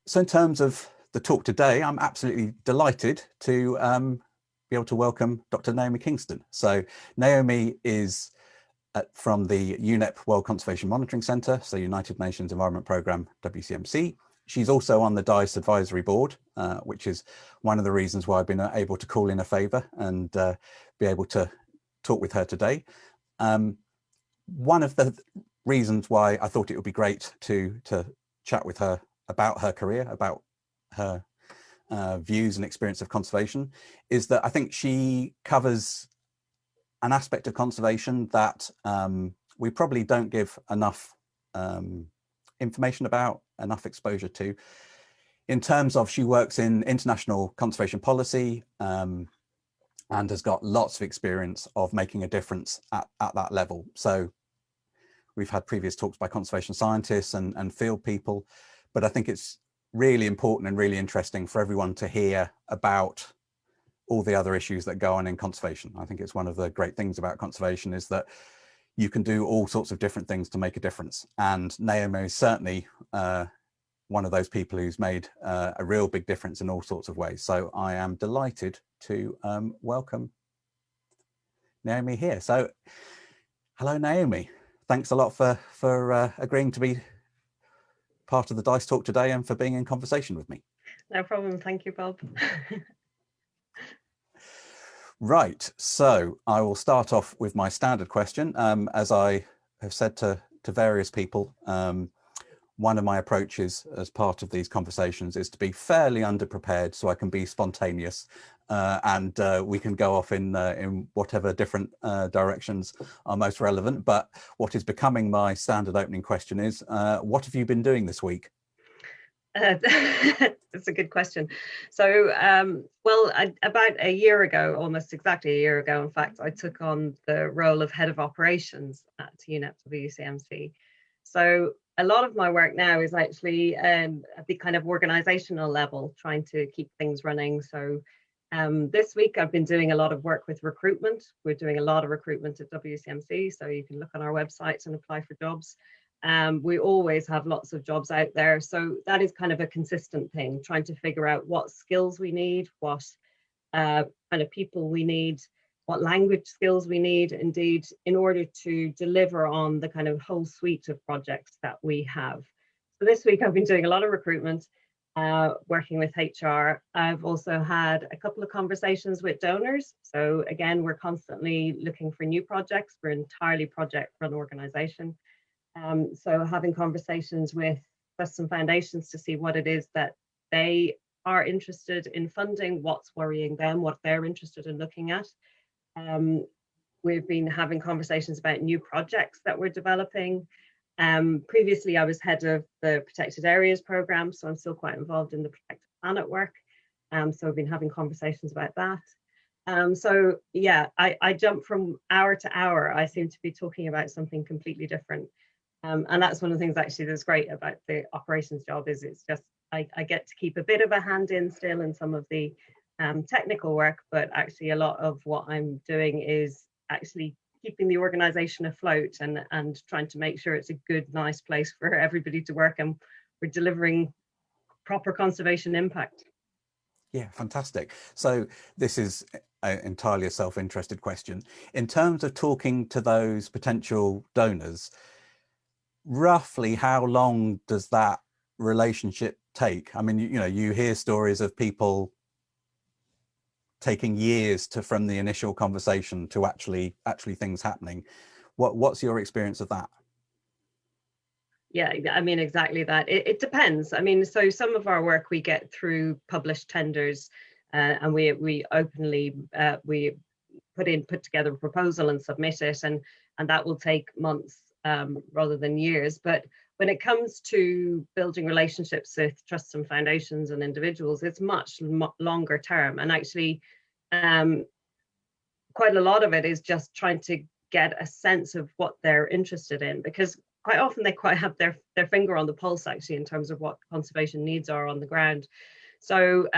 So in terms of the talk today, I'm absolutely delighted to be able to welcome Dr. Naomi Kingston. So Naomi is from the UNEP World Conservation Monitoring Centre, so United Nations Environment Programme, WCMC. She's also on the DICE Advisory Board, which is one of the reasons why I've been able to call in a favour and be able to talk with her today. One of the reasons why I thought it would be great to chat with her about her career, about her views and experience of conservation, is that I think she covers an aspect of conservation that we probably don't give enough information about, enough exposure to, in terms of she works in international conservation policy and has got lots of experience of making a difference at that level. So we've had previous talks by conservation scientists and field people, but I think it's really important and really interesting for everyone to hear about all the other issues that go on in conservation. I think it's one of the great things about conservation is that you can do all sorts of different things to make a difference. And Naomi is certainly one of those people who's made a real big difference in all sorts of ways. So I am delighted to welcome Naomi here. So hello, Naomi. Thanks a lot for agreeing to be part of the DICE talk today and for being in conversation with me. No problem. Thank you, Bob. Right. So I will start off with my standard question. As I have said to various people, one of my approaches as part of these conversations is to be fairly underprepared so I can be spontaneous and we can go off in whatever different directions are most relevant. But what is becoming my standard opening question is, what have you been doing this week? That's a good question. So, about a year ago, almost exactly a year ago, in fact, I took on the role of head of operations at UNEP WCMC. So a lot of my work now is actually at the kind of organizational level, trying to keep things running. So this week I've been doing a lot of work with recruitment. We're doing a lot of recruitment at WCMC, so you can look on our websites and apply for jobs. We always have lots of jobs out there. So that is kind of a consistent thing, trying to figure out what skills we need, what kind of people we need, what language skills we need, indeed, in order to deliver on the kind of whole suite of projects that we have. So this week I've been doing a lot of recruitment, working with HR. I've also had a couple of conversations with donors. So again, we're constantly looking for new projects. We're an entirely project-run organization. So having conversations with trusts and foundations to see what it is that they are interested in funding, what's worrying them, what they're interested in looking at. We've been having conversations about new projects that we're developing. Previously, I was head of the Protected Areas Programme, so I'm still quite involved in the Protected Planet work. So I've been having conversations about that. So yeah, I jump from hour to hour. I seem to be talking about something completely different. And that's one of the things actually that's great about the operations job is it's just, I get to keep a bit of a hand in still in some of the technical work, but actually a lot of what I'm doing is actually keeping the organization afloat and trying to make sure it's a good, nice place for everybody to work and we're delivering proper conservation impact. Yeah, fantastic. So this is entirely a self-interested question. In terms of talking to those potential donors, roughly how long does that relationship take? I mean, you know, you hear stories of people taking years from the initial conversation to actually things happening. What's your experience of that? Yeah, I mean, exactly that. It depends. I mean, so some of our work we get through published tenders and we openly, we put together a proposal and submit it and that will take months rather than years. But when it comes to building relationships with trusts and foundations and individuals, it's much longer term. And actually, quite a lot of it is just trying to get a sense of what they're interested in, because quite often they quite have their finger on the pulse actually in terms of what conservation needs are on the ground. So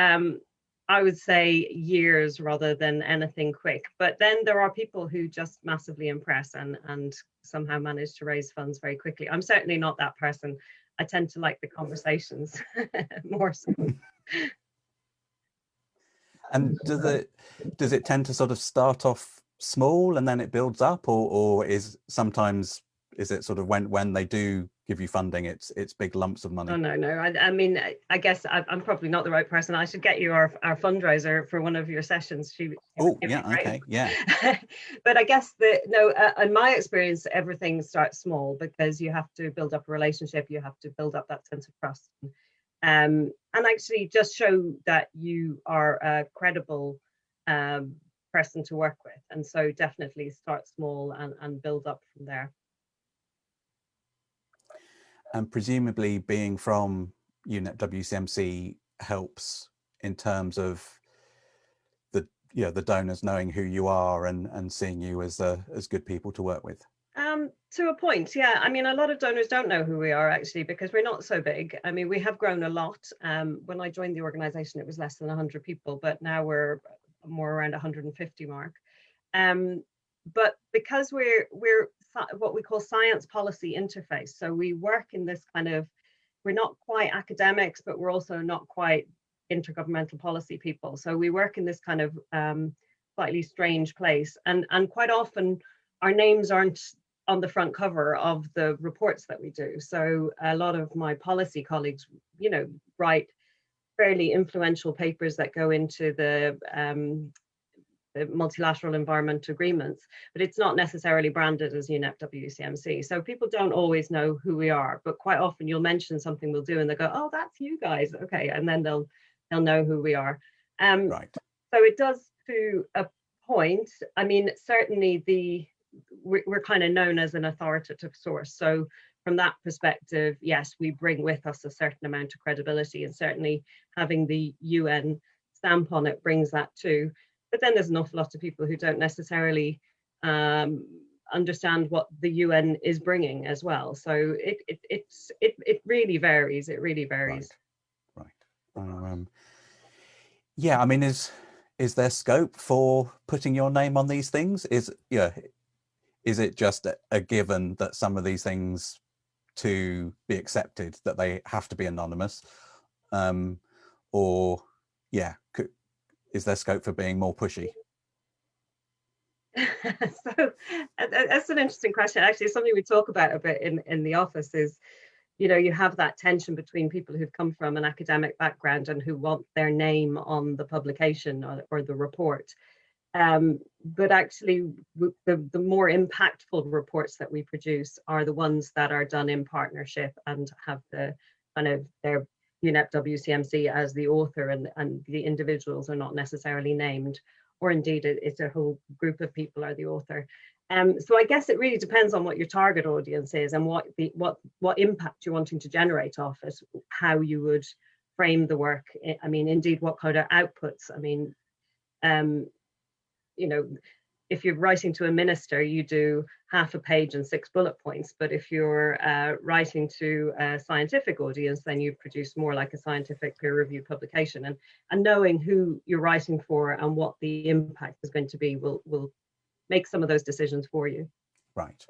I would say years rather than anything quick. But then there are people who just massively impress and somehow manage to raise funds very quickly. I'm certainly not that person. I tend to like the conversations more so. And does it tend to sort of start off small and then it builds up, or is it sort of when they do give you funding, it's big lumps of money? Oh, no. I mean, I guess I'm probably not the right person. I should get you our fundraiser for one of your sessions. Oh, yeah, okay, yeah. But I guess in my experience, everything starts small because you have to build up a relationship. You have to build up that sense of trust, and actually just show that you are a credible person to work with. And so definitely start small and build up from there. And presumably being from UNEP WCMC helps in terms of the donors knowing who you are and seeing you as good people to work with. To a point, yeah. I mean, a lot of donors don't know who we are actually, because we're not so big. I mean, we have grown a lot. When I joined the organization, it was less than 100 people, but now we're more around 150 mark. But because we're what we call science policy interface, so we work in this kind of, we're not quite academics, but we're also not quite intergovernmental policy people. So we work in this kind of slightly strange place, and quite often our names aren't on the front cover of the reports that we do. So a lot of my policy colleagues, write fairly influential papers that go into the multilateral environment agreements, but it's not necessarily branded as UNEP WCMC. So people don't always know who we are, but quite often you'll mention something we'll do and they go, oh, that's you guys. Okay. And then they'll know who we are. Right. So it does to a point. I mean, certainly we're kind of known as an authoritative source. So from that perspective, yes, we bring with us a certain amount of credibility, and certainly having the UN stamp on it brings that too. But then there's an awful lot of people who don't necessarily understand what the UN is bringing as well. So it really varies. It really varies. Right. Yeah, I mean, is there scope for putting your name on these things? Is it just a given that some of these things, to be accepted, that they have to be anonymous, or is there scope for being more pushy? So that's an interesting question. Actually, something we talk about a bit in the office is, you have that tension between people who've come from an academic background and who want their name on the publication or the report. But actually, the more impactful reports that we produce are the ones that are done in partnership and have the kind of their UNEP WCMC as the author, and the individuals are not necessarily named, or indeed it's a whole group of people are the author. So I guess it really depends on what your target audience is and what impact you're wanting to generate off it, how you would frame the work. I mean, indeed, what kind of outputs. I mean, if you're writing to a minister, you do half a page and 6 bullet points. But if you're writing to a scientific audience, then you produce more like a scientific peer-reviewed publication. And knowing who you're writing for and what the impact is going to be will make some of those decisions for you. Right.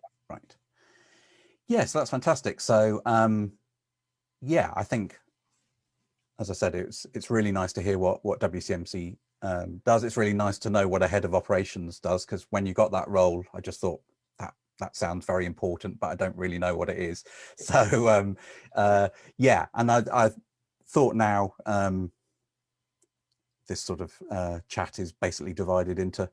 Yeah, so that's fantastic. So I think, as I said, it's really nice to hear what WCMC does. It's really nice to know what a head of operations does, because when you got that role, I just thought that sounds very important, but I don't really know what it is. So and I thought now this sort of chat is basically divided into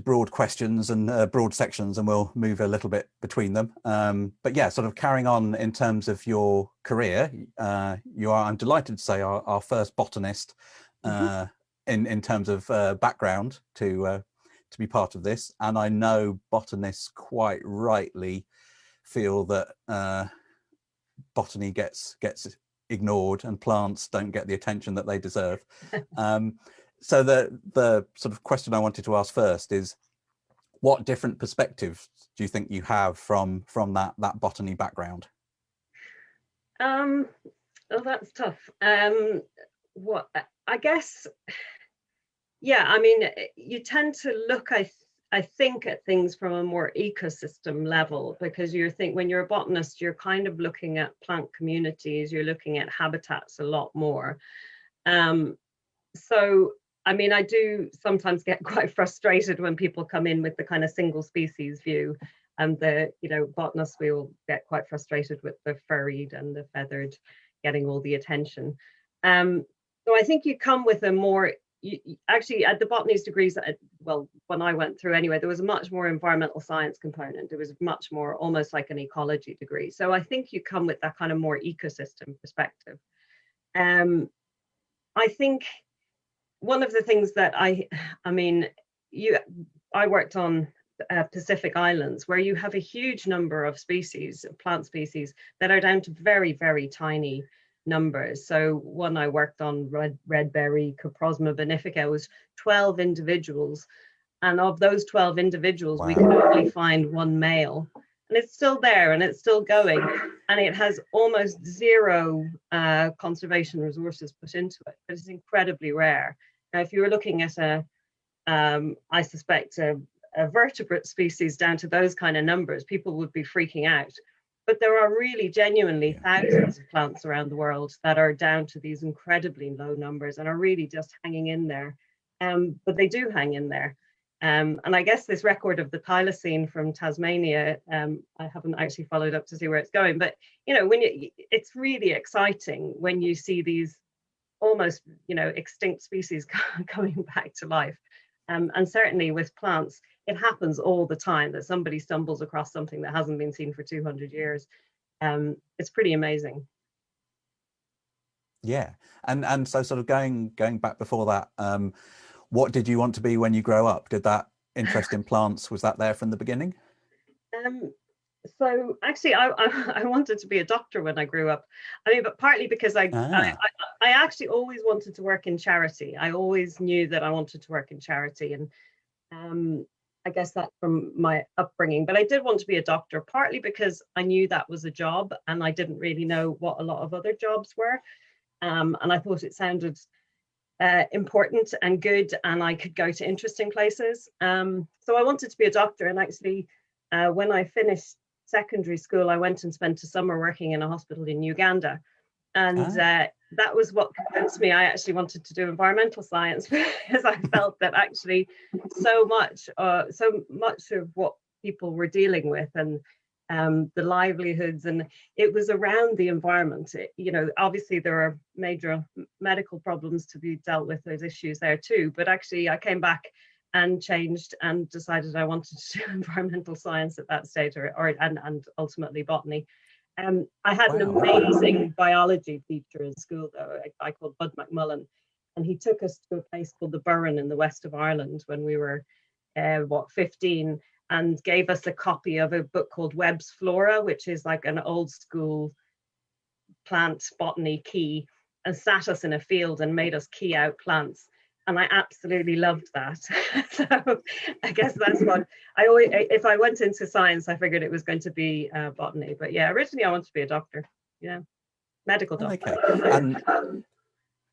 broad questions and broad sections, and we'll move a little bit between them. But yeah, sort of carrying on in terms of your career, you are, I'm delighted to say, our first botanist in terms of background to be part of this. And I know botanists quite rightly feel that botany gets ignored and plants don't get the attention that they deserve. So the sort of question I wanted to ask first is, what different perspectives do you think you have from that botany background? Oh, that's tough. What I guess, yeah, I mean, you tend to look, I I think at things from a more ecosystem level, because when you're a botanist, you're kind of looking at plant communities, you're looking at habitats a lot more. So, I mean, I do sometimes get quite frustrated when people come in with the kind of single species view, and botanists, we all get quite frustrated with the furried and the feathered getting all the attention. So I think you come with a more, actually at the botany's degrees, well, when I went through anyway, there was a much more environmental science component. It was much more almost like an ecology degree. So I think you come with that kind of more ecosystem perspective. I think one of the things that I worked on Pacific Islands, where you have a huge number of species, plant species, that are down to very, very tiny numbers. So one I worked on, redberry Coprosma benefica, was 12 individuals. And of those 12 individuals, Wow. we could only find one male. And it's still there and it's still going. And it has almost zero conservation resources put into it, but it's incredibly rare. Now, if you were looking at I suspect a vertebrate species down to those kind of numbers, people would be freaking out. But there are really genuinely thousands of plants around the world that are down to these incredibly low numbers and are really just hanging in there. But they do hang in there. And I guess this record of the thylacine from Tasmania, I haven't actually followed up to see where it's going, but it's really exciting when you see these almost extinct species coming back to life. And certainly with plants, it happens all the time that somebody stumbles across something that hasn't been seen for 200 years. It's pretty amazing. Yeah, and so sort of going back before that, what did you want to be when you grow up? Did that interest in plants, was that there from the beginning? So actually, I wanted to be a doctor when I grew up. I mean, but partly because I actually always wanted to work in charity. I always knew that I wanted to work in charity, and I guess that's from my upbringing. But I did want to be a doctor, partly because I knew that was a job, and I didn't really know what a lot of other jobs were. And I thought it sounded important and good, and I could go to interesting places. So I wanted to be a doctor, and actually, when I finished secondary school, I went and spent a summer working in a hospital in Uganda. And that was what convinced me I actually wanted to do environmental science, because I felt that actually so much of what people were dealing with and the livelihoods, and it was around the environment. Obviously there are major medical problems to be dealt with, there's issues there too, but actually I came back and changed and decided I wanted to do environmental science at that stage, and ultimately botany. I had an amazing biology teacher in school, though, a guy called Bud McMullen, and he took us to a place called the Burren in the west of Ireland when we were 15, and gave us a copy of a book called Webb's Flora, which is like an old school plant botany key, and sat us in a field and made us key out plants. And I absolutely loved that. So I guess that's what I always, if I went into science, I figured it was going to be botany. But yeah, originally I wanted to be a doctor, medical doctor. Okay.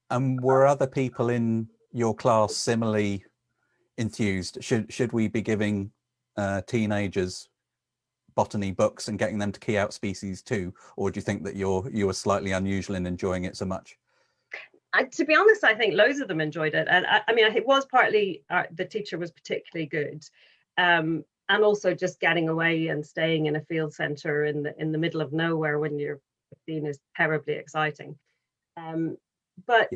And were other people in your class similarly enthused? Should we be giving teenagers botany books and getting them to key out species too? Or do you think that you were slightly unusual in enjoying it so much? To be honest, I think loads of them enjoyed it. And I mean, it was partly the teacher was particularly good. And also just getting away and staying in a field centre in the middle of nowhere when you're 15 is terribly exciting. But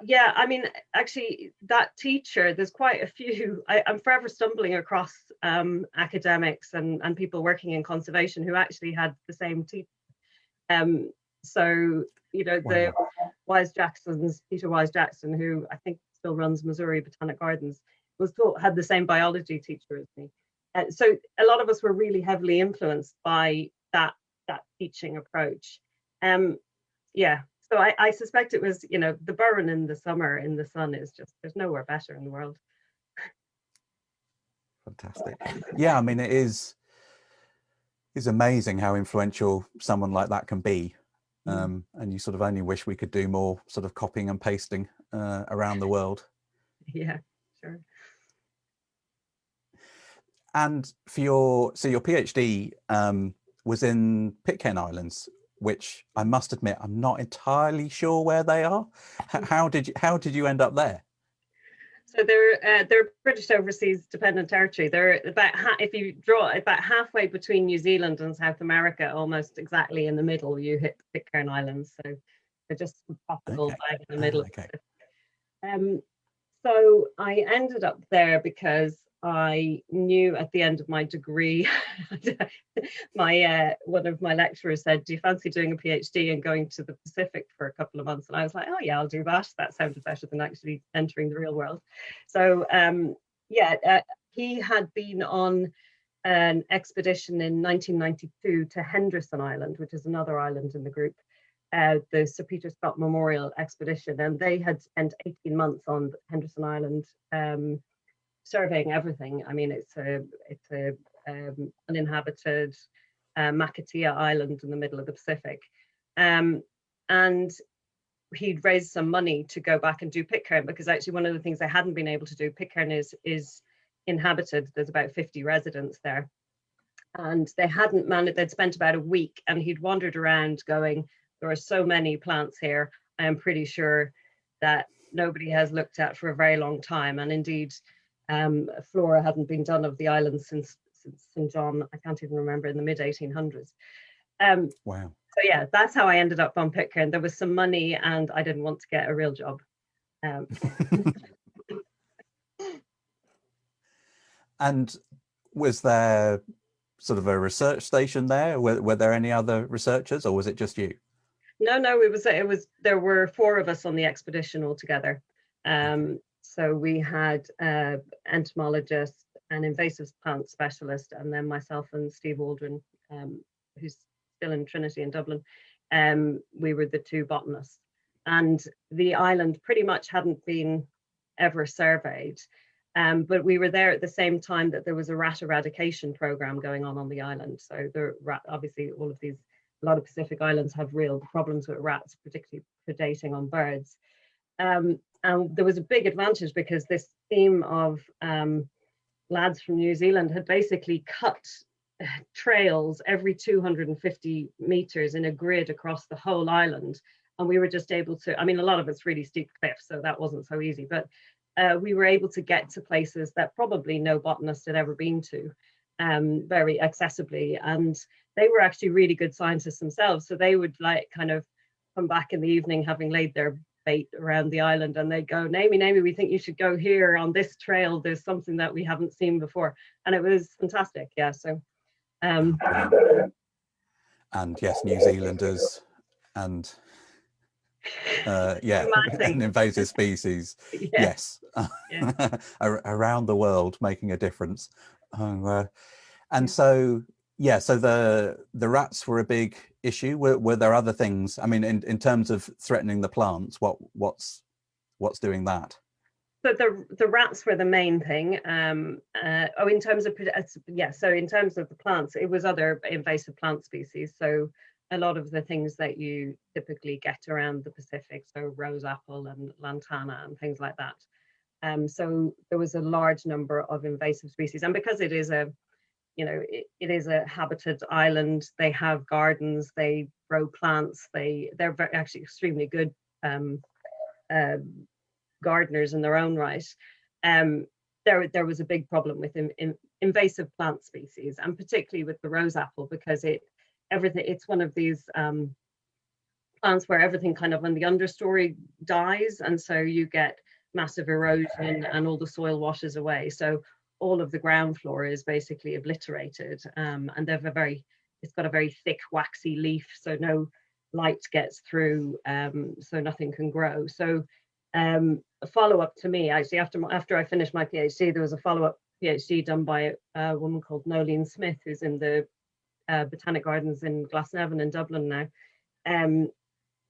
yeah, I mean, actually, that teacher, there's quite a few. I'm forever stumbling across academics and people working in conservation who actually had the same teacher. So, the Peter Wise Jackson, who I think still runs Missouri Botanic Gardens, had the same biology teacher as me. So a lot of us were really heavily influenced by that teaching approach. So I suspect it was, the Burren in the summer in the sun is just, there's nowhere better in the world. Fantastic. Yeah, I mean, it's amazing how influential someone like that can be. And you sort of only wish we could do more sort of copying and pasting around the world. Yeah, sure. And for your PhD was in Pitcairn Islands, which I must admit I'm not entirely sure where they are. How did you end up there? So they're British Overseas Dependent Territory. They're about if you draw about halfway between New Zealand and South America, almost exactly in the middle. You hit the Pitcairn Islands, so they're just possible bag in the middle. Okay. So I ended up there because I knew at the end of my degree, my one of my lecturers said, "Do you fancy doing a PhD and going to the Pacific for a couple of months?" And I was like, "Oh yeah, I'll do that. That sounded better than actually entering the real world." So he had been on an expedition in 1992 to Henderson Island, which is another island in the group, the Sir Peter Scott Memorial Expedition, and they had spent 18 months on Henderson Island, surveying everything. I mean, it's a uninhabited Makatea Island in the middle of the Pacific, and he'd raised some money to go back and do Pitcairn, because actually one of the things they hadn't been able to do, Pitcairn is inhabited. There's about 50 residents there, and they hadn't managed. They'd spent about a week, and he'd wandered around going, "There are so many plants here. I am pretty sure that nobody has looked at for a very long time." And indeed, flora hadn't been done of the island since St. John, I can't even remember, in the mid 1800s. Wow. So yeah, that's how I ended up on Pitcairn. There was some money and I didn't want to get a real job. And was there sort of a research station there? Were there any other researchers, or was it just you? No, it was there were 4 of us on the expedition altogether. So we had entomologist, an invasive plant specialist, and then myself and Steve Aldrin, who's still in Trinity in Dublin. We were the 2 botanists, and the island pretty much hadn't been ever surveyed. But we were there at the same time that there was a rat eradication program going on the island. So the rat, obviously, a lot of Pacific islands have real problems with rats, particularly predating on birds. And there was a big advantage because this team of lads from New Zealand had basically cut trails every 250 meters in a grid across the whole island. And we were just able to, I mean, a lot of it's really steep cliffs, so that wasn't so easy, but we were able to get to places that probably no botanist had ever been to, very accessibly. And they were actually really good scientists themselves. So they would like kind of come back in the evening having laid their bait around the island, and they'd go, Naomi, we think you should go here on this trail. There's something that we haven't seen before. And it was fantastic. Yeah. So and yes, New Zealanders and an invasive species. Yes. Around the world making a difference. So the rats were a big issue. Were there other things? I mean, in terms of threatening the plants, what's doing that? So the rats were the main thing. In terms of so in terms of the plants, it was other invasive plant species. So a lot of the things that you typically get around the Pacific, so rose apple and lantana and things like that. So there was a large number of invasive species, and because it is a it is a habited island, they have gardens, they grow plants, they're actually extremely good gardeners in their own right. There was a big problem with invasive plant species, and particularly with the rose apple, because it's one of these plants where everything kind of on the understory dies, and so you get massive erosion and all the soil washes away. So all of the ground floor is basically obliterated, and it's got a very thick waxy leaf, so no light gets through, so nothing can grow. So a follow-up to me, actually, after I finished my PhD, there was a follow-up PhD done by a woman called Nolene Smith, who's in the Botanic Gardens in Glasnevin in Dublin now.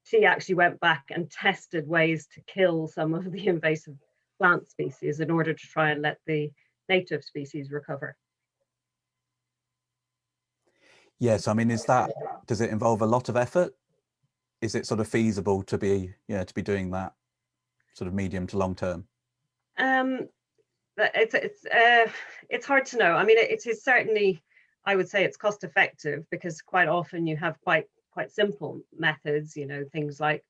She actually went back and tested ways to kill some of the invasive plant species in order to try and let the native species recover. Yes, I mean, does it involve a lot of effort? Is it sort of feasible to be doing that sort of medium to long term? it's hard to know. I mean, it is certainly, I would say it's cost effective, because quite often you have quite simple methods, you know, things like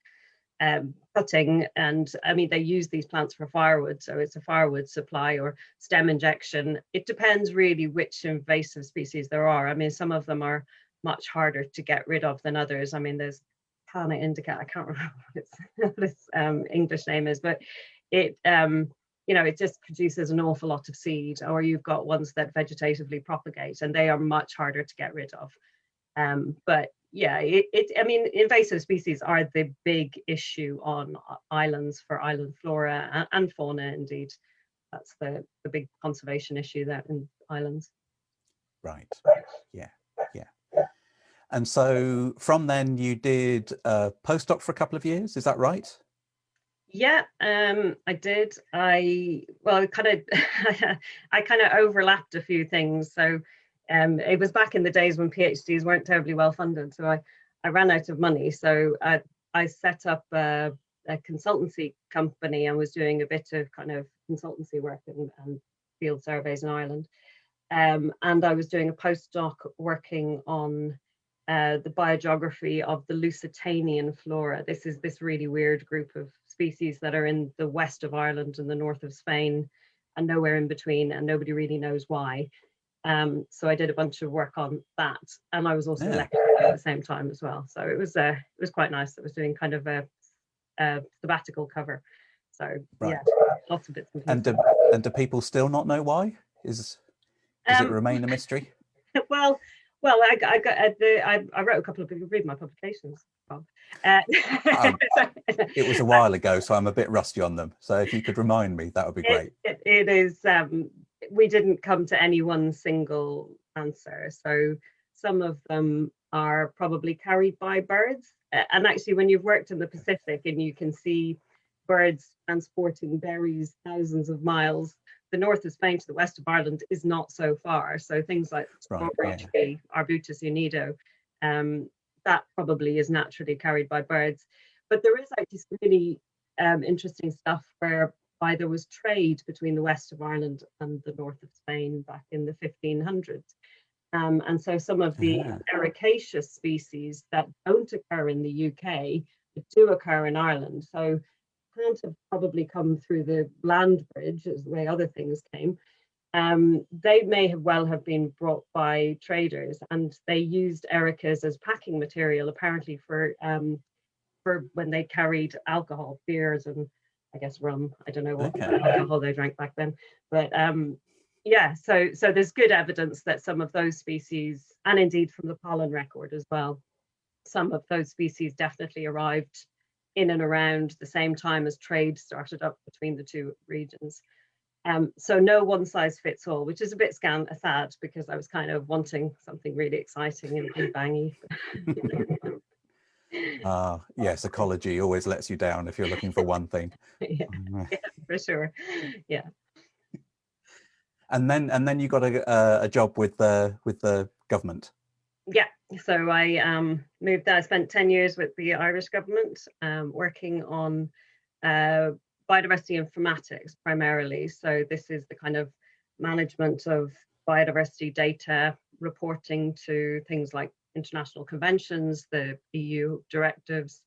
cutting, and I mean, they use these plants for firewood, so it's a firewood supply, or stem injection. It depends really which invasive species there are. I mean, some of them are much harder to get rid of than others. I mean, there's Canna indica, I can't remember what its English name is, but it you know, it just produces an awful lot of seed. Or you've got ones that vegetatively propagate, and they are much harder to get rid of. But yeah, I mean, invasive species are the big issue on islands for island flora and fauna. Indeed, that's the big conservation issue there in islands. Right. Yeah. Yeah. And so from then you did a postdoc for a couple of years. Is that right? Yeah, I did. I kind of I kind of overlapped a few things. So it was back in the days when PhDs weren't terribly well funded. So I ran out of money. So I set up a consultancy company and was doing a bit of kind of consultancy work and field surveys in Ireland. And I was doing a postdoc working on the biogeography of the Lusitanian flora. This is this really weird group of species that are in the west of Ireland and the north of Spain, and nowhere in between, and nobody really knows why. So I did a bunch of work on that, and I was also lecturing at the same time as well. So it was quite nice. I was doing kind of a sabbatical cover. So yeah, lots of bits and pieces. And do people still not know why? Does it remain a mystery? Well, I wrote a couple of people read my publications. It was a while ago, so I'm a bit rusty on them. So if you could remind me, that would be great. It is. We didn't come to any one single answer. So some of them are probably carried by birds. And actually, when you've worked in the Pacific and you can see birds transporting berries thousands of miles, the north of Spain to the west of Ireland is not so far. So things like strawberry tree, Arbutus unido, that probably is naturally carried by birds. But there is actually some really interesting stuff whereby there was trade between the west of Ireland and the north of Spain back in the 1500s. And so some of the ericaceous species that don't occur in the UK, but do occur in Ireland. So can't have probably come through the land bridge as the way other things came. They may have been brought by traders, and they used ericas as packing material, apparently for when they carried alcohol, beers, and I guess rum. I don't know what alcohol they drank back then, but yeah. So there's good evidence that some of those species, and indeed from the pollen record as well, some of those species definitely arrived in and around the same time as trade started up between the two regions. So no one size fits all, which is a bit sad, because I was kind of wanting something really exciting and big bangy. Yes, ecology always lets you down if you're looking for one thing. Yeah, for sure. Yeah. And then you got a job with the government. Yeah, so I moved there. I spent 10 years with the Irish government, working on biodiversity informatics primarily. So this is the kind of management of biodiversity data, reporting to things like international conventions, the EU directives,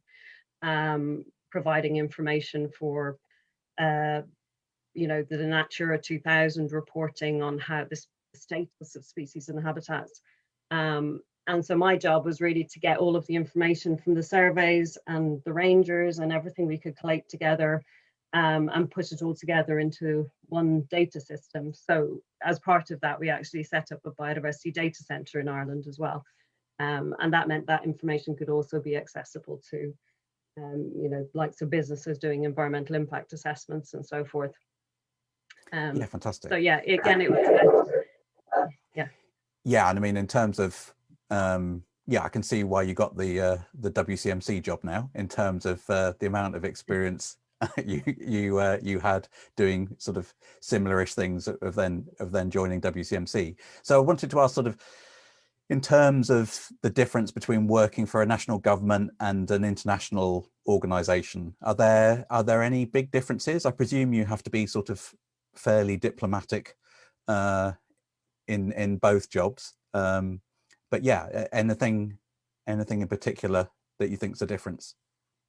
providing information for the Natura 2000 reporting on how the status of species and habitats. And so my job was really to get all of the information from the surveys and the rangers and everything we could collate together, and put it all together into one data system. So as part of that, we actually set up a biodiversity data centre in Ireland as well. And that meant that information could also be accessible to, likes of businesses doing environmental impact assessments and so forth. Yeah, fantastic. So yeah, again, it was, yeah. Yeah, and I mean, in terms of, I can see why you got the WCMC job now, in terms of the amount of experience you had doing sort of similar-ish things of then joining WCMC. So I wanted to ask, sort of, in terms of the difference between working for a national government and an international organization, are there any big differences? I presume you have to be sort of fairly diplomatic in both jobs. But yeah, anything in particular that you think's a difference?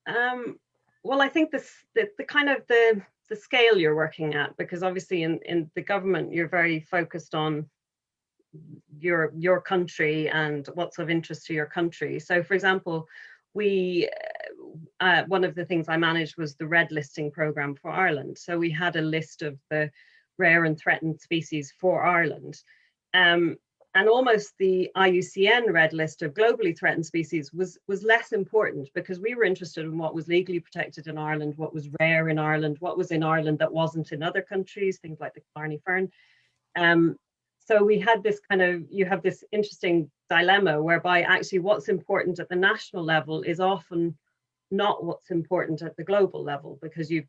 Well, I think the kind of the scale you're working at, because obviously in the government you're very focused on your country and what's of interest to your country. So, for example, we one of the things I managed was the red listing program for Ireland. So we had a list of the rare and threatened species for Ireland. And almost the IUCN red list of globally threatened species was less important, because we were interested in what was legally protected in Ireland, what was rare in Ireland, what was in Ireland that wasn't in other countries, things like the Killarney fern. So we had this kind of, you have this interesting dilemma whereby actually what's important at the national level is often not what's important at the global level, because you've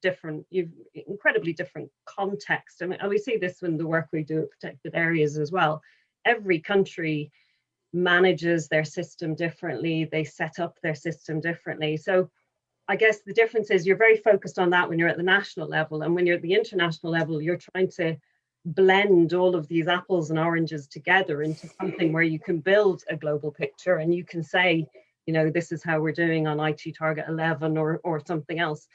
incredibly different context. And we see this in the work we do at protected areas as well. Every country manages their system differently, they set up their system differently. So I guess the difference is you're very focused on that when you're at the national level, and when you're at the international level, you're trying to blend all of these apples and oranges together into something where you can build a global picture, and you can say, you know, this is how we're doing on IT target 11 or something else.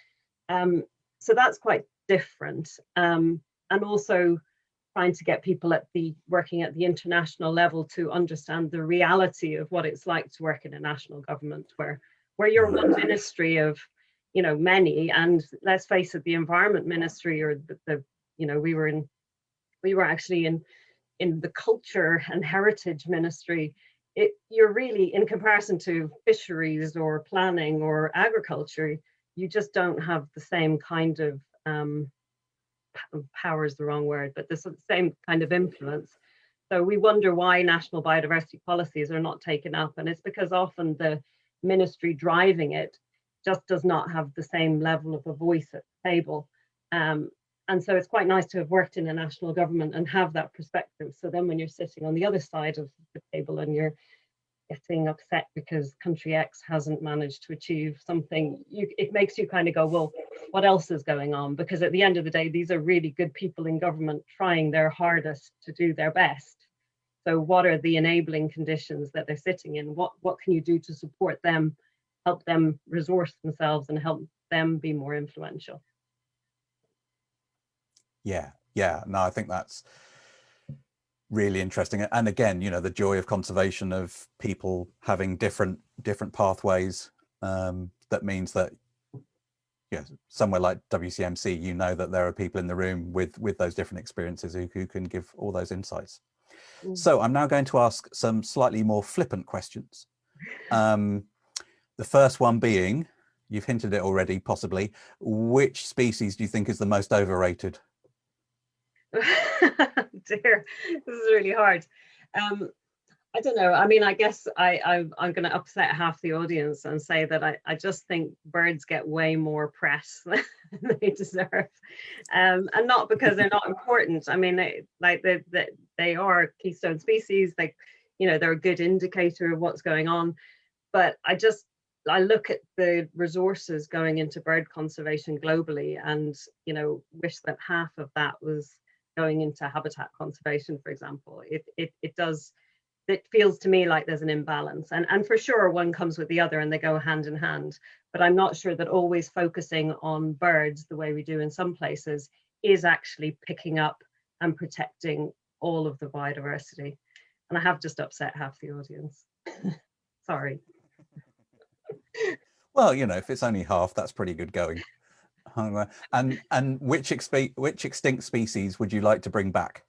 So that's quite different. And also trying to get people working at the international level to understand the reality of what it's like to work in a national government where you're one ministry of, you know, many. And let's face it, the environment ministry, or the you know, we were actually in the culture and heritage ministry. You're really, in comparison to fisheries or planning or agriculture, you just don't have the same kind of power is the wrong word, but the same kind of influence. So we wonder why national biodiversity policies are not taken up, and it's because often the ministry driving it just does not have the same level of a voice at the table. And so it's quite nice to have worked in a national government and have that perspective. So then when you're sitting on the other side of the table and you're getting upset because country X hasn't managed to achieve something, it makes you kind of go, well, what else is going on? Because at the end of the day, these are really good people in government trying their hardest to do their best. So what are the enabling conditions that they're sitting in? What can you do to support them, help them resource themselves and help them be more influential? Yeah, no, I think that's really interesting. And again, you know, the joy of conservation, of people having different pathways, that means that, yeah, somewhere like WCMC, you know that there are people in the room with those different experiences who can give all those insights. So I'm now going to ask some slightly more flippant questions. The first one being, you've hinted it already, possibly, which species do you think is the most overrated? Dear, this is really hard. I don't know. I mean, I guess I'm going to upset half the audience and say that I just think birds get way more press than they deserve, and not because they're not important. I mean, they are keystone species. They, you know, they're a good indicator of what's going on. But I look at the resources going into bird conservation globally, and, you know, wish that half of that was going into habitat conservation, for example. It feels to me like there's an imbalance, and for sure one comes with the other and they go hand in hand, but I'm not sure that always focusing on birds the way we do in some places is actually picking up and protecting all of the biodiversity. And I have just upset half the audience. Sorry. Well, you know, if it's only half, that's pretty good going. And which extinct species would you like to bring back?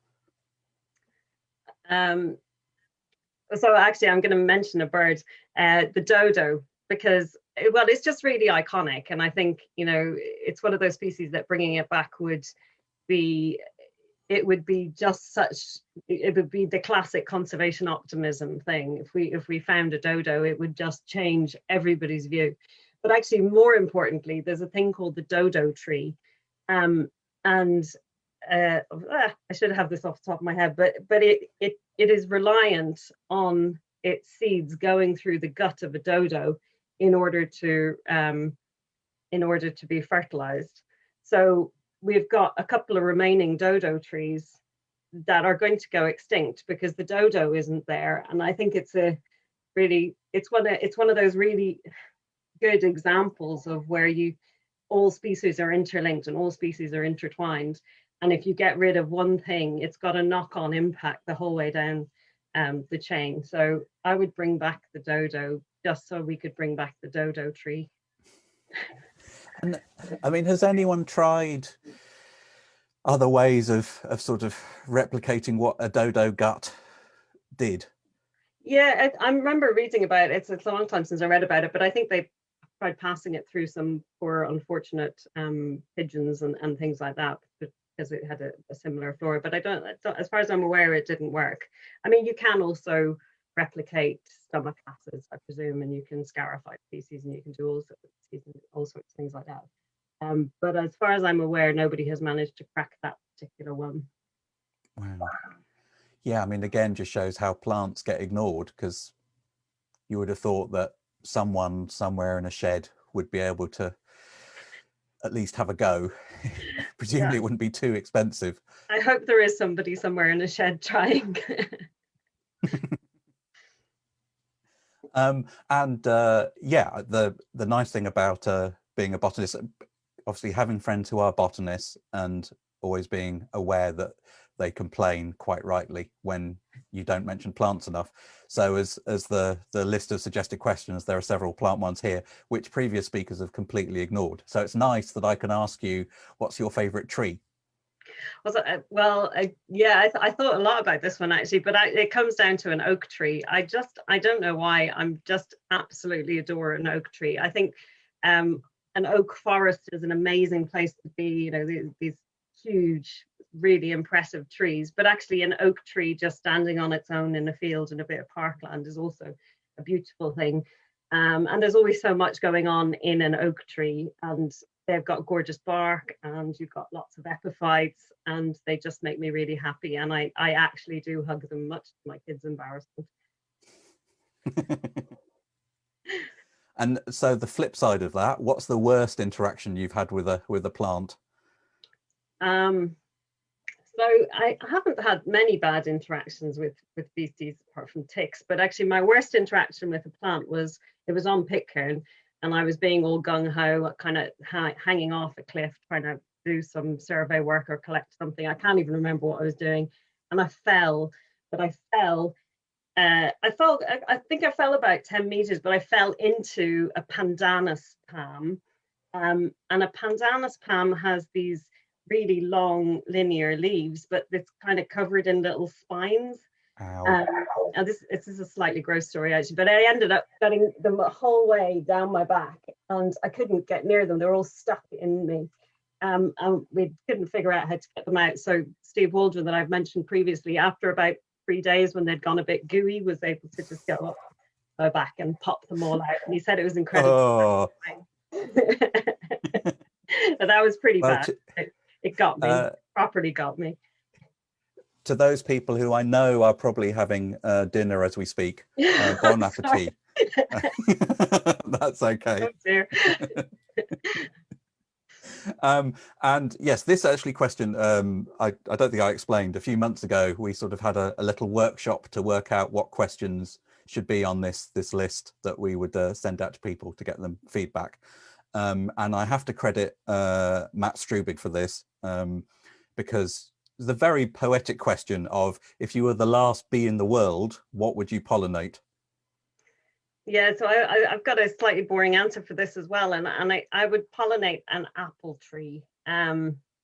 So actually, I'm going to mention a bird, the dodo, because, well, it's just really iconic, and I think, you know, it's one of those species that bringing it back would be the classic conservation optimism thing. If we found a dodo, it would just change everybody's view. But actually, more importantly, there's a thing called the dodo tree, and I should have this off the top of my head, but it is reliant on its seeds going through the gut of a dodo in order to be fertilized. So we've got a couple of remaining dodo trees that are going to go extinct because the dodo isn't there. And I think it's one of those really good examples of where all species are interlinked and all species are intertwined. And if you get rid of one thing, it's got a knock-on impact the whole way down the chain. So I would bring back the dodo just so we could bring back the dodo tree. And I mean, has anyone tried other ways of sort of replicating what a dodo gut did? Yeah, I remember reading about it. It's a long time since I read about it, but I think they tried passing it through some poor, unfortunate pigeons and things like that, because it had a similar flora. But I don't, as far as I'm aware, it didn't work. I mean, you can also replicate stomach acids, I presume, and you can scarify species, and you can do all sorts of things like that. But as far as I'm aware, nobody has managed to crack that particular one. Wow. Yeah, I mean, again, just shows how plants get ignored, because you would have thought that someone somewhere in a shed would be able to at least have a go. Presumably it wouldn't be too expensive. I hope there is somebody somewhere in a shed trying. Yeah, the nice thing about being a botanist, obviously having friends who are botanists and always being aware that they complain quite rightly when you don't mention plants enough. So as the list of suggested questions, there are several plant ones here which previous speakers have completely ignored. So it's nice that I can ask you, what's your favorite tree? I thought a lot about this one actually, but it comes down to an oak tree. I don't know why, I'm just absolutely adore an oak tree. I think an oak forest is an amazing place to be. You know, these huge, really impressive trees, but actually an oak tree just standing on its own in a field in a bit of parkland is also a beautiful thing. And there's always so much going on in an oak tree, and they've got gorgeous bark, and you've got lots of epiphytes, and they just make me really happy. And I actually do hug them, much to my kids' embarrassment. And so the flip side of that, what's the worst interaction you've had with a plant? So I haven't had many bad interactions with beasties apart from ticks, but actually my worst interaction with a plant was, it was on Pitcairn, and I was being all gung-ho, kind of hanging off a cliff, trying to do some survey work or collect something. I can't even remember what I was doing. And I fell, but I think I fell about 10 meters, but I fell into a pandanus palm. And a pandanus palm has these really long linear leaves, but it's kind of covered in little spines. And this is a slightly gross story actually, but I ended up getting them the whole way down my back, and I couldn't get near them. They were all stuck in me. And we couldn't figure out how to get them out. So Steve Waldron, that I've mentioned previously, after about 3 days when they'd gone a bit gooey, was able to just go up my back and pop them all out. And he said it was incredible. But that was pretty bad. It got me, properly got me. To those people who I know are probably having dinner as we speak, bon appetit. That's okay. Oh dear. And yes, this actually question, I don't think I explained. A few months ago, we sort of had a little workshop to work out what questions should be on this list that we would send out to people to get them feedback. And I have to credit Matt Strubig for this, because the very poetic question of, if you were the last bee in the world, what would you pollinate? Yeah, so I've got a slightly boring answer for this as well, and I would pollinate an apple tree,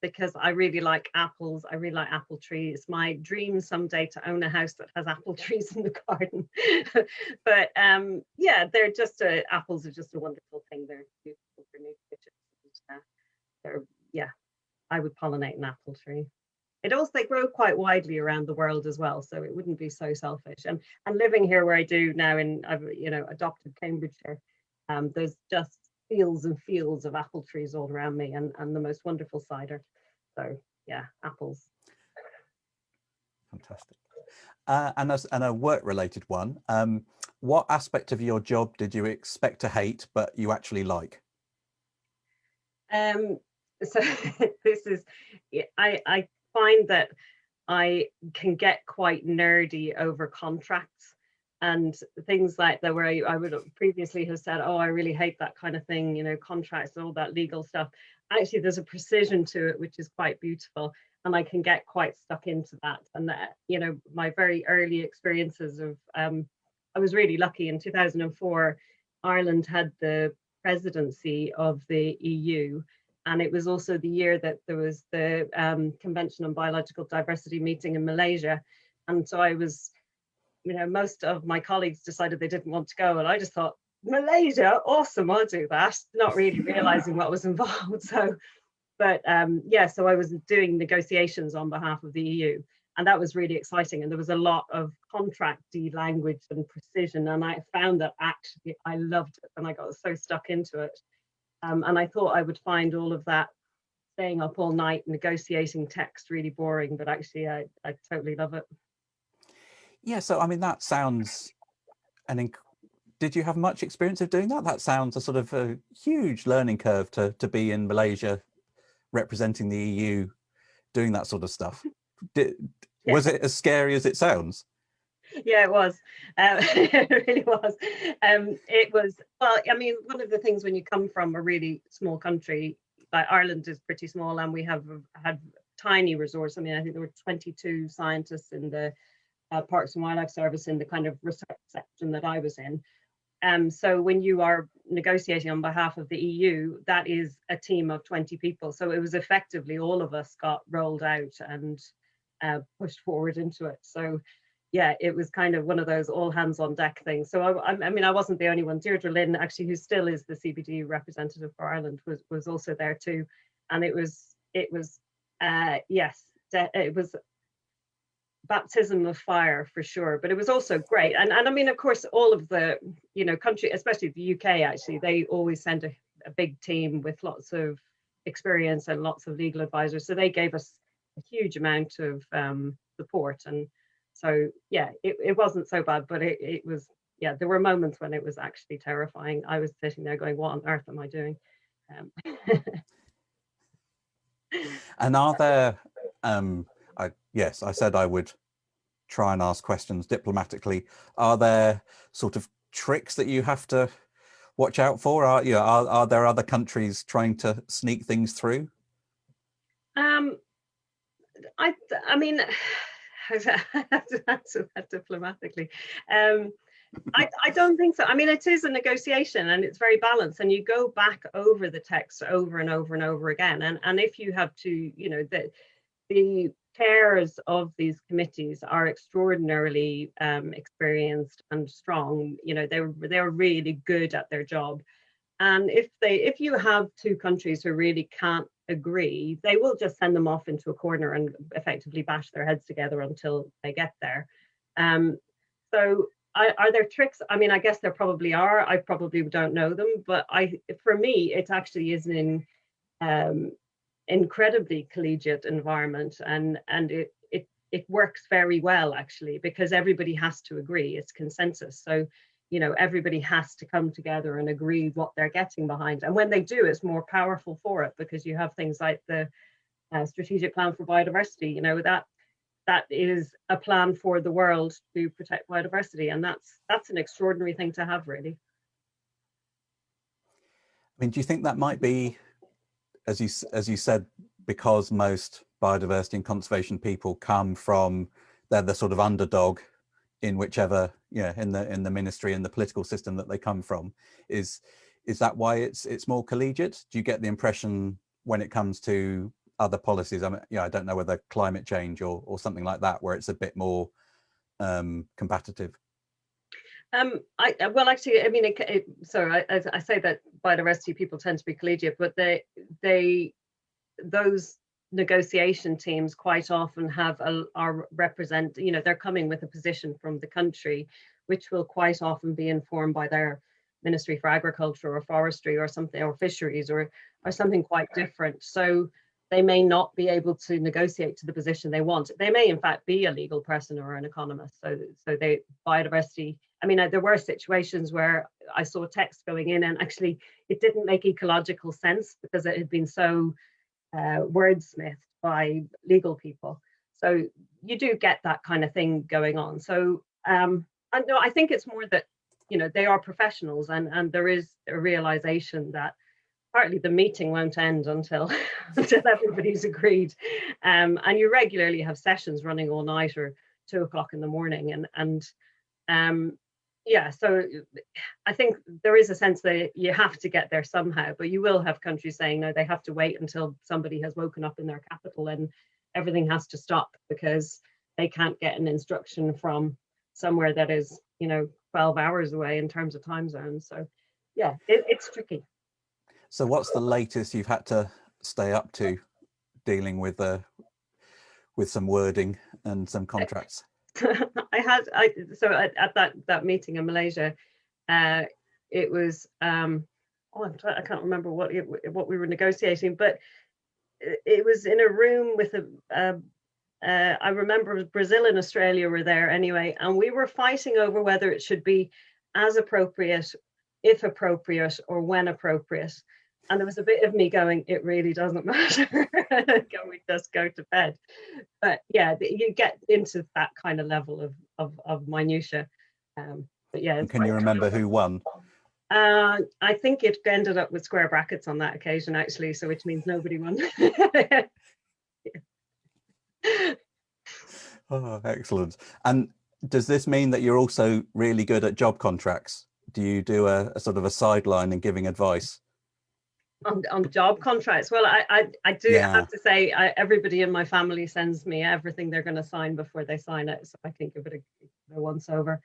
because I really like apples. I really like apple trees. My dream someday to own a house that has apple trees in the garden. But yeah, they're just apples are just a wonderful thing. They're beautiful for nutrition. Yeah, I would pollinate an apple tree. They grow quite widely around the world as well, so it wouldn't be so selfish. And living here where I do now, I've adopted Cambridgeshire, there's just fields and fields of apple trees all around me, and the most wonderful cider. So yeah, apples. Fantastic. And a work-related one. What aspect of your job did you expect to hate but you actually like? so this is, I find that I can get quite nerdy over contracts and things like that, where I would previously have said, oh, I really hate that kind of thing, you know, contracts and all that legal stuff. Actually, there's a precision to it, which is quite beautiful. And I can get quite stuck into that. And you know, my very early experiences of, I was really lucky in 2004, Ireland had the presidency of the EU. And it was also the year that there was the Convention on Biological Diversity meeting in Malaysia. And so I was, you know, most of my colleagues decided they didn't want to go. And I just thought, Malaysia, awesome, I'll do that, not really realizing what was involved. So, but yeah, so I was doing negotiations on behalf of the EU. And that was really exciting. And there was a lot of contracty language and precision. And I found that actually I loved it. And I got so stuck into it. And I thought I would find all of that staying up all night negotiating text really boring, but actually I totally love it. Yeah, so I mean, that sounds did you have much experience of doing that? That sounds a sort of a huge learning curve to be in Malaysia representing the EU doing that sort of stuff. Was it as scary as it sounds? Yeah, it was. It really was. It was, well, I mean, one of the things when you come from a really small country, like Ireland is pretty small, and we have had tiny resource. I mean, I think there were 22 scientists in the Parks and Wildlife Service in the kind of research section that I was in. So when you are negotiating on behalf of the EU, that is a team of 20 people. So it was effectively all of us got rolled out and pushed forward into it. So yeah, it was kind of one of those all hands on deck things. So I mean, I wasn't the only one. Deirdre Lynn, actually, who still is the CBD representative for Ireland, was also there too. And it was yes, it was baptism of fire for sure, but it was also great. And I mean, of course, all of the, you know, country, especially the UK, actually, they always send a big team with lots of experience and lots of legal advisors. So they gave us a huge amount of support. And so, yeah, it wasn't so bad, but it was, yeah, there were moments when it was actually terrifying. I was sitting there going, what on earth am I doing? And are there, yes, I said I would try and ask questions diplomatically. Are there sort of tricks that you have to watch out for? Are there other countries trying to sneak things through? I mean, how to answer that diplomatically. I don't think so. I mean, it is a negotiation and it's very balanced, and you go back over the text over and over and over again. And if you have to, you know, the chairs of these committees are extraordinarily experienced and strong. You know, they're really good at their job. And if you have two countries who really can't agree, they will just send them off into a corner and effectively bash their heads together until they get there. So are there tricks? I mean, I guess there probably are. I probably don't know them, but for me, it actually is an incredibly collegiate environment, and it works very well actually, because everybody has to agree. It's consensus. So, you know, everybody has to come together and agree what they're getting behind. And when they do, it's more powerful for it, because you have things like the strategic plan for biodiversity, you know, that is a plan for the world to protect biodiversity. And that's an extraordinary thing to have, really. I mean, do you think that might be, as you said, because most biodiversity and conservation people come from, they're the sort of underdog in whichever, in the ministry and the political system that they come from, is that why it's more collegiate? Do you get the impression when it comes to other policies, I mean, I don't know whether climate change or something like that, where it's a bit more combative? Well, actually, I mean, I say that biodiversity people tend to be collegiate, but those negotiation teams quite often are represent, you know, they're coming with a position from the country, which will quite often be informed by their Ministry for Agriculture or Forestry or something, or Fisheries or something quite different. So they may not be able to negotiate to the position they want. They may in fact be a legal person or an economist. So biodiversity, I mean, there were situations where I saw text going in and actually it didn't make ecological sense because it had been so wordsmithed by legal people. So you do get that kind of thing going on. So and no, I think it's more that, you know, they are professionals, and there is a realization that partly the meeting won't end until until everybody's agreed, and you regularly have sessions running all night or 2 o'clock in the morning, and yeah, so I think there is a sense that you have to get there somehow, but you will have countries saying no, they have to wait until somebody has woken up in their capital and everything has to stop because they can't get an instruction from somewhere that is, you know, 12 hours away in terms of time zones. So yeah, it's tricky. So what's the latest you've had to stay up to dealing with some wording and some contracts? So at that meeting in Malaysia, it was I can't remember what we were negotiating, but it was in a room with I remember Brazil and Australia were there anyway, and we were fighting over whether it should be as appropriate, if appropriate, or when appropriate. And there was a bit of me going, it really doesn't matter. Can we just go to bed? But yeah, you get into that kind of level of minutia. But yeah. Can you remember who won? I think it ended up with square brackets on that occasion, actually, so which means nobody won. Oh, excellent. And does this mean that you're also really good at job contracts? Do you do a sort of a sideline and giving advice? On job contracts? Well, I do have to say, everybody in my family sends me everything they're going to sign before they sign it, so I can give it a once over.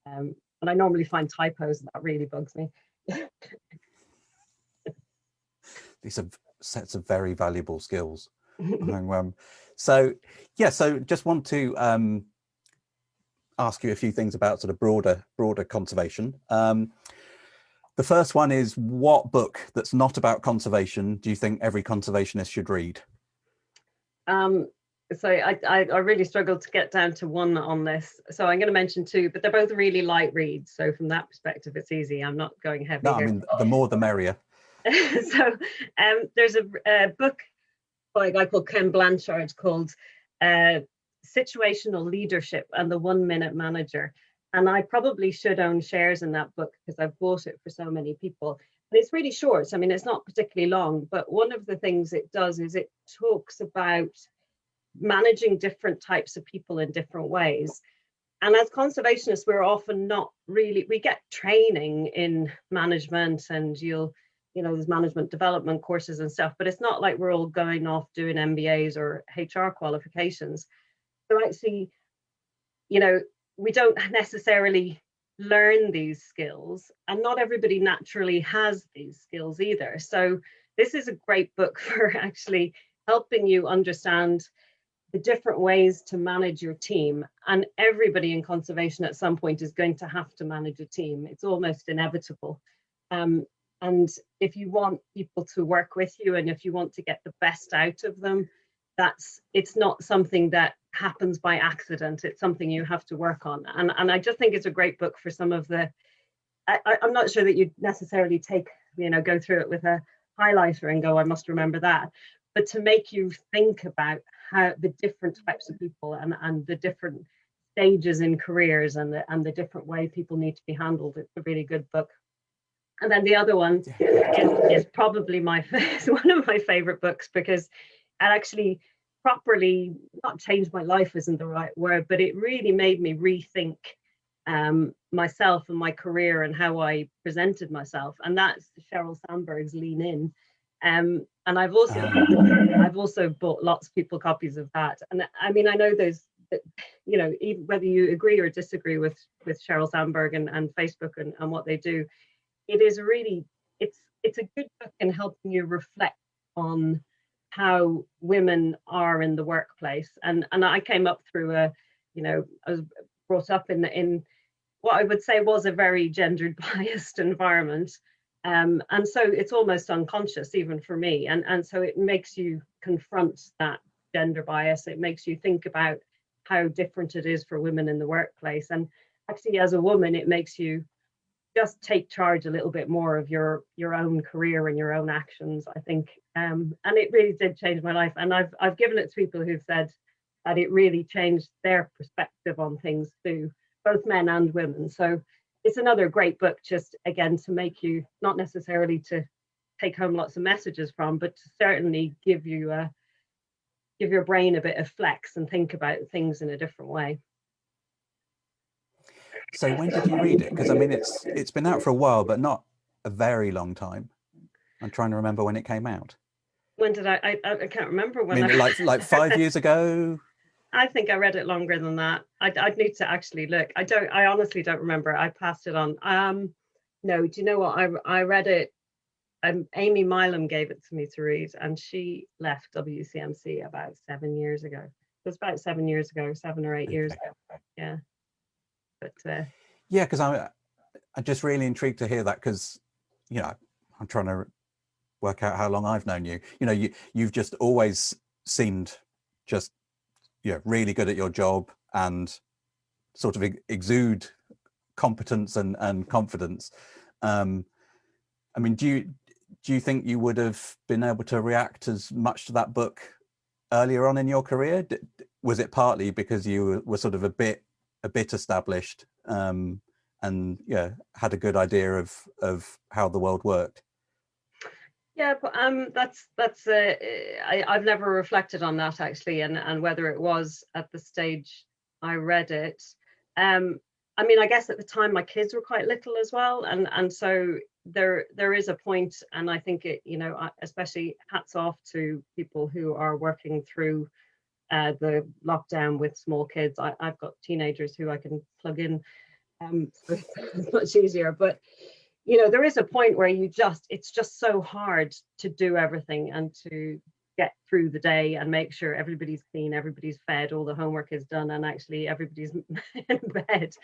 And I normally find typos, and that really bugs me. These are sets of very valuable skills. So just want to ask you a few things about sort of broader conservation. The first one is, what book that's not about conservation do you think every conservationist should read? So I really struggled to get down to one on this. So I'm going to mention two, but they're both really light reads. So from that perspective, it's easy. I'm not going heavy here. I mean, the more the merrier. So there's a book by a guy called Ken Blanchard called Situational Leadership and the 1 Minute Manager. And I probably should own shares in that book because I've bought it for so many people. And it's really short. I mean, it's not particularly long, but one of the things it does is it talks about managing different types of people in different ways. And as conservationists, we're often not really, we get training in management, and there's management development courses and stuff, but it's not like we're all going off doing MBAs or HR qualifications. So actually, we don't necessarily learn these skills, and not everybody naturally has these skills either. So this is a great book for actually helping you understand the different ways to manage your team. And everybody in conservation at some point is going to have to manage a team. It's almost inevitable. And if you want people to work with you, and if you want to get the best out of them, it's not something that happens by accident. It's something you have to work on. And I just think it's a great book for some of I'm not sure that you'd necessarily go through it with a highlighter and go, I must remember that, but to make you think about how the different types of people and the different stages in careers and the different way people need to be handled. It's a really good book. And then the other one is probably one of my favorite books, because it actually properly, not changed my life isn't the right word, but it really made me rethink myself and my career and how I presented myself. And that's Sheryl Sandberg's Lean In. And I've also bought lots of people copies of that. And I mean, I know there's, even whether you agree or disagree with Sheryl Sandberg and Facebook and what they do, it is really, it's a good book in helping you reflect on how women are in the workplace. And I came up through I was brought up in what I would say was a very gendered biased environment. And so it's almost unconscious even for me. And so it makes you confront that gender bias. It makes you think about how different it is for women in the workplace. And actually, as a woman, it makes you just take charge a little bit more of your own career and your own actions. I think And it really did change my life. And I've given it to people who've said that it really changed their perspective on things too, both men and women. So it's another great book, just again to make you, not necessarily to take home lots of messages from, but to certainly give your brain a bit of flex and think about things in a different way. So when did you read it? Because I mean, it's been out for a while, but not a very long time. I'm trying to remember when it came out. When did I can't remember when. I mean, like 5 years ago. I think I read it longer than that. I'd need to actually look. I honestly don't remember. I passed it on. No, do you know what? I read it. Amy Milam gave it to me to read, and she left WCMC about 7 years ago. It was about 7 years ago, 7 or 8 years ago. Yeah. But yeah, because I'm just really intrigued to hear that, because, you know, I'm trying to work out how long I've known you. You know, you've just always seemed just, you know, really good at your job and sort of exude competence and confidence. I mean, do you think you would have been able to react as much to that book earlier on in your career? Was it partly because you were sort of a bit established and yeah, had a good idea of how the world worked? Yeah, but I've never reflected on that actually, and whether it was at the stage I read it. I mean, I guess at the time my kids were quite little as well, and so there is a point, and I think it, you know, especially hats off to people who are working through the lockdown with small kids. I've got teenagers who I can plug in, so it's much easier. But you know, there is a point where it's just so hard to do everything and to get through the day and make sure everybody's clean, everybody's fed, all the homework is done, and actually everybody's in bed.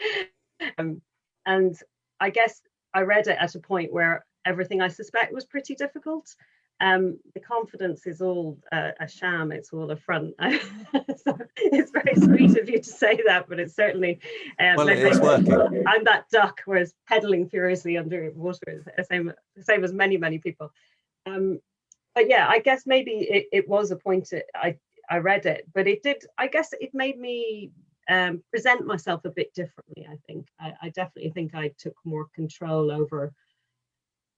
And I guess I read it at a point where everything I suspect was pretty difficult. The confidence is all a sham, it's all a front. So it's very sweet of you to say that, but it's certainly well, it's working. I'm that duck who is pedaling furiously under water, the same as many people. But yeah, I guess maybe it was a point I read it, but it did, I guess it made me present myself a bit differently. I think I definitely think I took more control over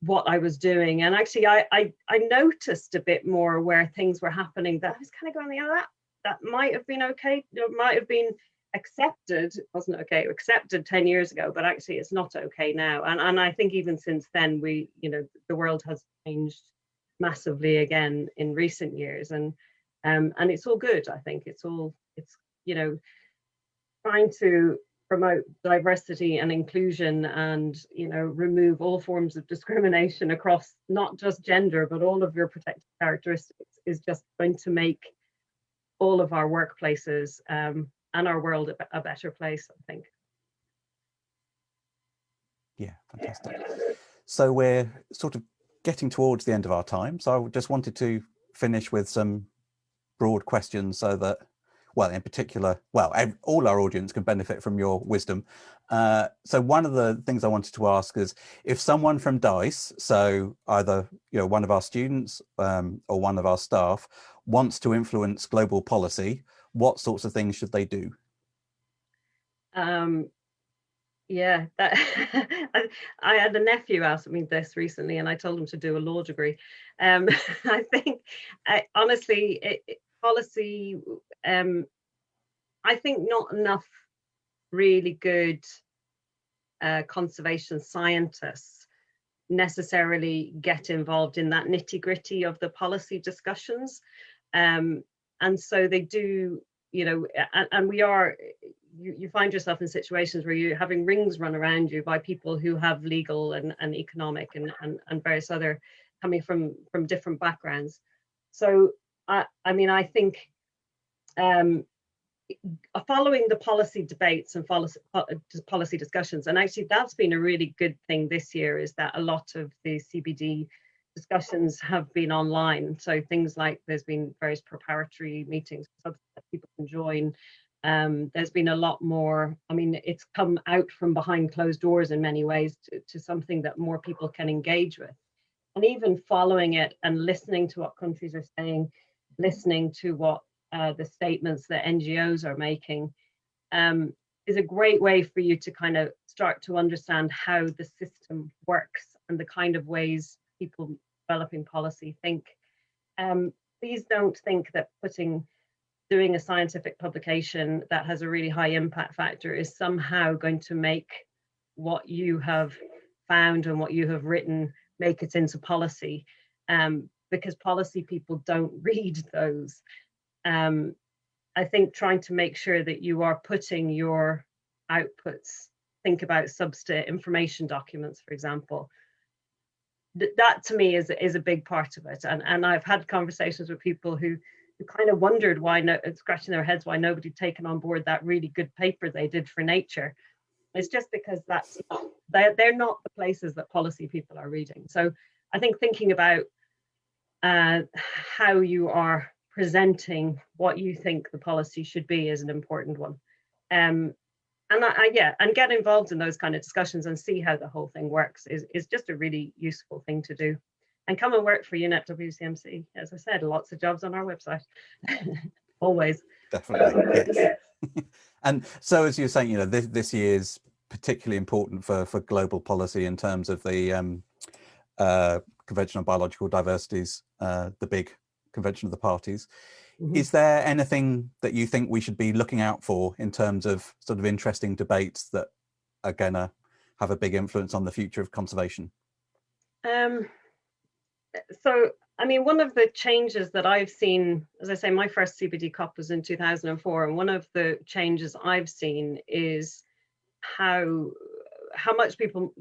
what I was doing, and actually I noticed a bit more where things were happening that I was kind of going, yeah, that might have been okay, it might have been accepted, wasn't okay, accepted 10 years ago, but actually it's not okay now. And I think even since then, we, you know, the world has changed massively again in recent years, and it's all good. I think it's you know, trying to promote diversity and inclusion, and, you know, remove all forms of discrimination across not just gender but all of your protected characteristics is just going to make all of our workplaces and our world a better place, I think. Yeah, fantastic. So we're sort of getting towards the end of our time, so I just wanted to finish with some broad questions so that, well, in particular, well, all our audience can benefit from your wisdom. So one of the things I wanted to ask is, if someone from DICE, so either, you know, one of our students or one of our staff, wants to influence global policy, what sorts of things should they do? Yeah, that I had a nephew ask me this recently, and I told him to do a law degree. I think, honestly, policy. I think not enough really good conservation scientists necessarily get involved in that nitty-gritty of the policy discussions, and so they do, you know, and we are. You find yourself in situations where you're having rings run around you by people who have legal and economic and various other, coming from different backgrounds. So I mean, I think following the policy debates and policy discussions, and actually that's been a really good thing this year, is that a lot of the CBD discussions have been online. So things like, there's been various preparatory meetings that people can join. There's been a lot more, I mean, it's come out from behind closed doors in many ways to something that more people can engage with. and even following it and listening to what countries are saying, listening to what the statements that NGOs are making, is a great way for you to kind of start to understand how the system works and the kind of ways people developing policy think. Please don't think that doing a scientific publication that has a really high impact factor is somehow going to make what you have found and what you have written make it into policy, because policy people don't read those. I think trying to make sure that you are putting your outputs, think about substate information documents, for example, that to me is a big part of it. And I've had conversations with people who kind of wondered why, scratching their heads, why nobody taken on board that really good paper they did for Nature. It's just because they're not the places that policy people are reading. So I think thinking about how you are presenting what you think the policy should be is an important one. And get involved in those kind of discussions and see how the whole thing works is just a really useful thing to do. And come and work for UNEP WCMC. As I said, lots of jobs on our website. Always. Definitely, yes. And so, as you're saying, this year is particularly important for global policy in terms of the Convention on Biological Diversity's, the big Convention of the Parties. Mm-hmm. Is there anything that you think we should be looking out for in terms of sort of interesting debates that are going to have a big influence on the future of conservation? So, I mean, one of the changes that I've seen, as I say, my first CBD COP was in 2004, and one of the changes I've seen is how much people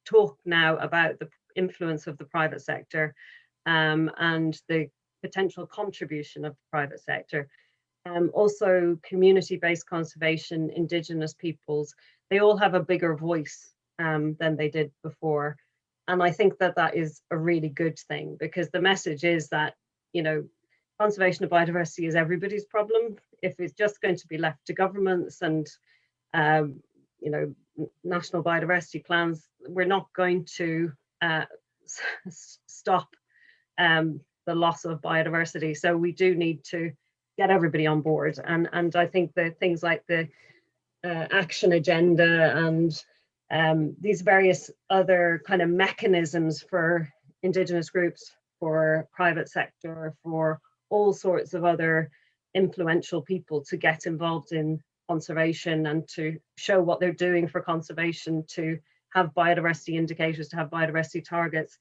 talk now about the influence of the private sector, and the potential contribution of the private sector. Also, community-based conservation, Indigenous peoples, they all have a bigger voice than they did before. And I think that is a really good thing, because the message is that, conservation of biodiversity is everybody's problem. If it's just going to be left to governments and, national biodiversity plans, we're not going to stop the loss of biodiversity. So we do need to get everybody on board. And I think that things like the action agenda and these various other kind of mechanisms for Indigenous groups, for private sector, for all sorts of other influential people to get involved in conservation and to show what they're doing for conservation, to have biodiversity indicators, to have biodiversity targets.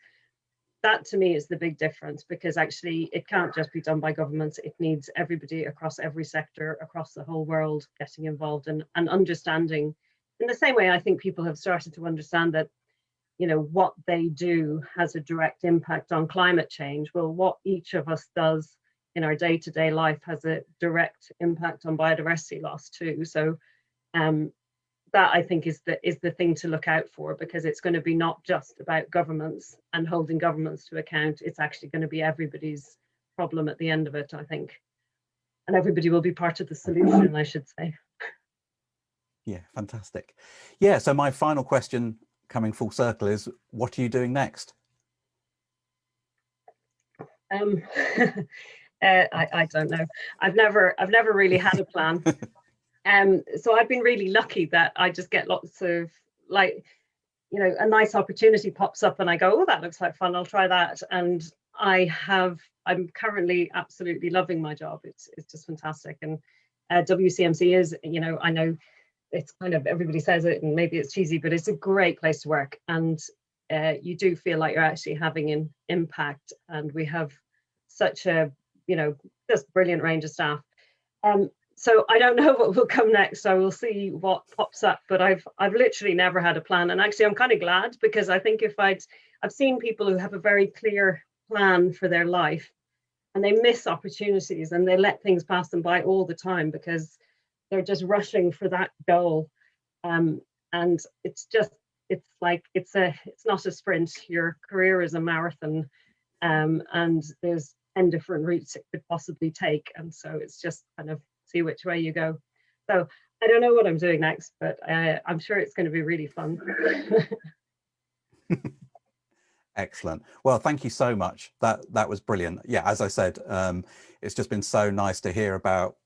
That to me is the big difference, because actually it can't just be done by governments. It needs everybody across every sector, across the whole world, getting involved and understanding. In the same way, I think people have started to understand that, what they do has a direct impact on climate change. Well, what each of us does in our day-to-day life has a direct impact on biodiversity loss too. So that I think is the thing to look out for, because it's going to be not just about governments and holding governments to account. It's actually going to be everybody's problem at the end of it, I think. And everybody will be part of the solution, I should say. Yeah, fantastic. Yeah, so my final question, coming full circle, is what are you doing next? I don't know. I've never really had a plan. So I've been really lucky that I just get lots of, a nice opportunity pops up and I go, oh, that looks like fun, I'll try that. And I'm currently absolutely loving my job. It's just fantastic. And WCMC is, I know it's kind of, everybody says it and maybe it's cheesy, but it's a great place to work. And you do feel like you're actually having an impact. And we have such a, just brilliant range of staff. So I don't know what will come next. So we'll see what pops up. But I've literally never had a plan. And actually, I'm kind of glad, because I think I've seen people who have a very clear plan for their life, and they miss opportunities and they let things pass them by all the time because they're just rushing for that goal. And it's not a sprint. Your career is a marathon, and there's 10 different routes it could possibly take. And so it's just kind of see which way you go. So I don't know what I'm doing next, but I'm sure it's going to be really fun. Excellent. Well, thank you so much. That was brilliant. Yeah, as I said, it's just been so nice to hear about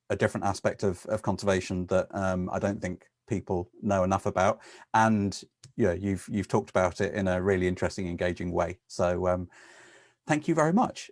a different aspect of conservation that I don't think people know enough about. And yeah, you've talked about it in a really interesting, engaging way. So thank you very much.